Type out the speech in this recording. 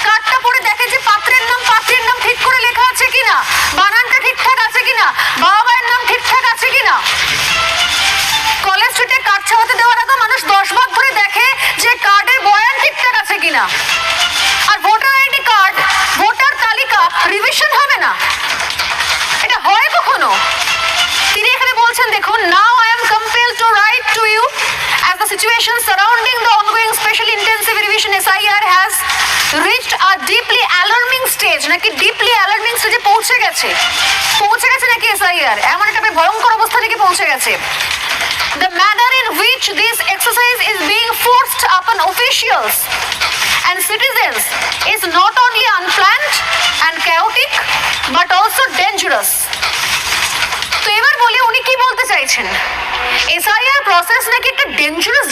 কার্ডটা পড়ে দেখে যে পাত্রের নাম ঠিক করে লেখা আছে কিনা, বানানটা ঠিকঠাক আছে কিনা, বাবা মায়ের নাম ঠিকঠাক আছে কিনা। কলেজ স্ট্রিটে কার্ড ছাপাতে দেওয়ার আগে মানুষ 10 বার ধরে দেখে যে কার্ডের বয়ান ঠিকঠাক আছে কিনা। আর ভোটার আইডি কার্ড, ভোটার তালিকা রিভিশন হবে না, এটা হয় কখনো? তিনি এখানে বলছেন, দেখুন, now I am compelled to write to you as the situation surrounding the ongoing special intensive revision SIR has reached a deeply alarming stage. নাকি deeply alarming stage পৌঁছে গেছে নাকি SIR এমন একটা ভয়ঙ্কর অবস্থা থেকে পৌঁছে গেছে। The manner in which this exercise is being forced upon officials and citizens is not only unplanned and chaotic but also dangerous. তো এবার বলি উনি কি বলতে চাইছেন, SIR প্রসেস নাকি একটা ডেঞ্জারাস